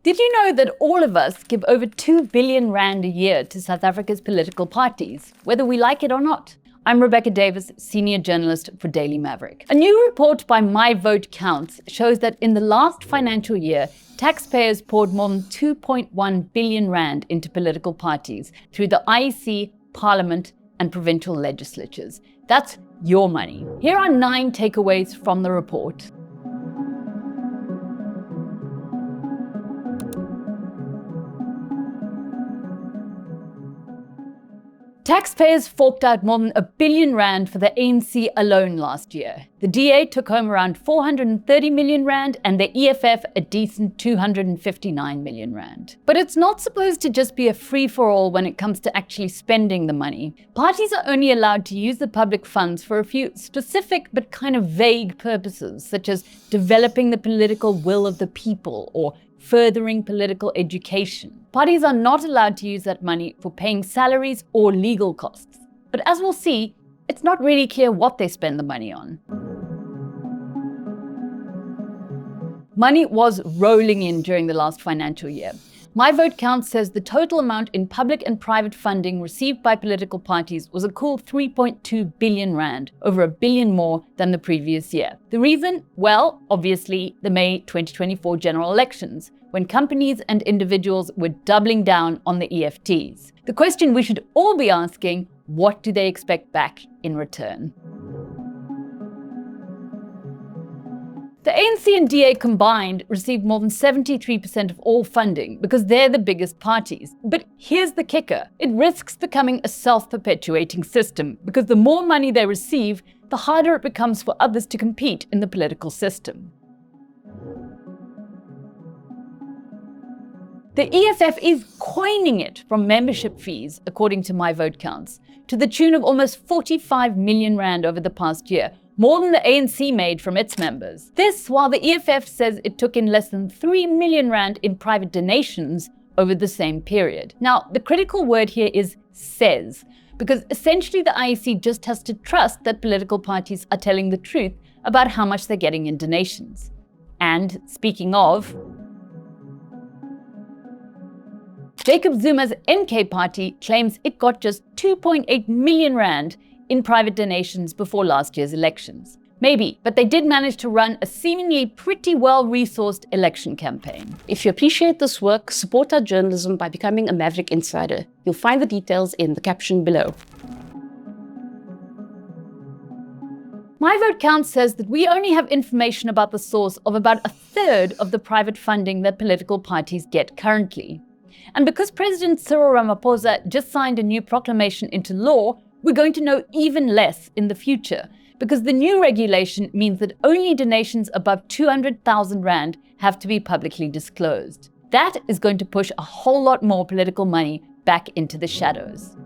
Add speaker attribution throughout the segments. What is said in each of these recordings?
Speaker 1: Did you know that all of us give over 2 billion rand a year to South Africa's political parties, whether we like it or not? I'm Rebecca Davis, senior journalist for Daily Maverick. A new report by My Vote Counts shows that in the last financial year, taxpayers poured more than 2.1 billion rand into political parties through the IEC, Parliament, and provincial legislatures. That's your money. Here are 9 takeaways from the report. Taxpayers forked out more than 1 billion rand for the ANC alone last year. The DA took home around 430 million rand and the EFF a decent 259 million rand. But it's not supposed to just be a free-for-all when it comes to actually spending the money. Parties are only allowed to use the public funds for a few specific but kind of vague purposes, such as developing the political will of the people or furthering political education. Parties are not allowed to use that money for paying salaries or legal costs. But as we'll see, it's not really clear what they spend the money on. Money was rolling in during the last financial year. My Vote Counts says the total amount in public and private funding received by political parties was a cool 3.2 billion rand, over 1 billion more than the previous year. The reason? Well, obviously the May 2024 general elections, when companies and individuals were doubling down on the EFTs. The question we should all be asking, what do they expect back in return? The ANC and DA combined received more than 73% of all funding because they're the biggest parties. But here's the kicker. It risks becoming a self-perpetuating system because the more money they receive, the harder it becomes for others to compete in the political system. The EFF is coining it from membership fees, according to My Vote Counts, to the tune of almost 45 million rand over the past year, more than the ANC made from its members. This while the EFF says it took in less than 3 million rand in private donations over the same period. Now, the critical word here is says, because essentially the IEC just has to trust that political parties are telling the truth about how much they're getting in donations. And speaking of, Jacob Zuma's MK party claims it got just 2.8 million rand in private donations before last year's elections. Maybe, but they did manage to run a seemingly pretty well-resourced election campaign.
Speaker 2: If you appreciate this work, support our journalism by becoming a Maverick Insider. You'll find the details in the caption below.
Speaker 1: My Vote Counts says that we only have information about the source of about 1/3 of the private funding that political parties get currently. And because President Cyril Ramaphosa just signed a new proclamation into law, we're going to know even less in the future, because the new regulation means that only donations above 200,000 rand have to be publicly disclosed. That is going to push a whole lot more political money back into the shadows.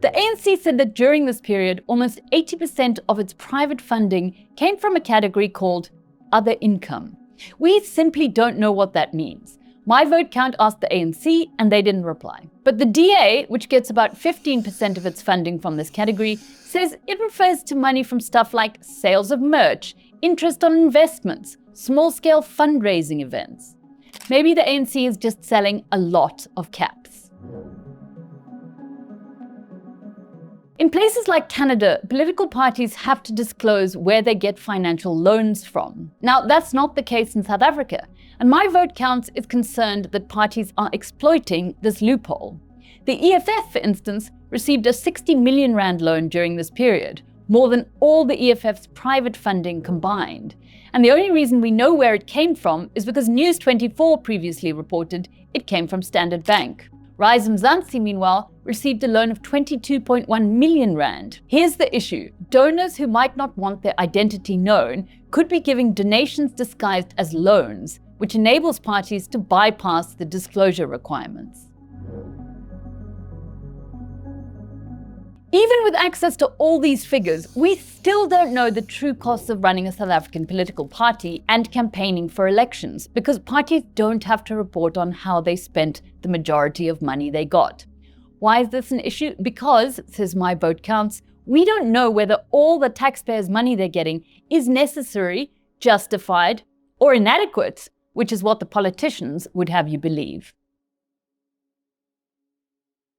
Speaker 1: The ANC said that during this period, almost 80% of its private funding came from a category called other income. We simply don't know what that means. My Vote Count asked the ANC and they didn't reply. But the DA, which gets about 15% of its funding from this category, says it refers to money from stuff like sales of merch, interest on investments, small-scale fundraising events. Maybe the ANC is just selling a lot of caps. In places like Canada, political parties have to disclose where they get financial loans from. Now, that's not the case in South Africa, and My Vote Counts is concerned that parties are exploiting this loophole. The EFF, for instance, received a 60 million rand loan during this period, more than all the EFF's private funding combined. And the only reason we know where it came from is because News 24 previously reported it came from Standard Bank. Rise Mzansi, meanwhile, received a loan of 22.1 million rand. Here's the issue. Donors who might not want their identity known could be giving donations disguised as loans, which enables parties to bypass the disclosure requirements. Even with access to all these figures, we still don't know the true costs of running a South African political party and campaigning for elections, because parties don't have to report on how they spent the majority of money they got. Why is this an issue? Because, says My Vote Counts, we don't know whether all the taxpayers' money they're getting is necessary, justified, or inadequate which is what the politicians would have you believe.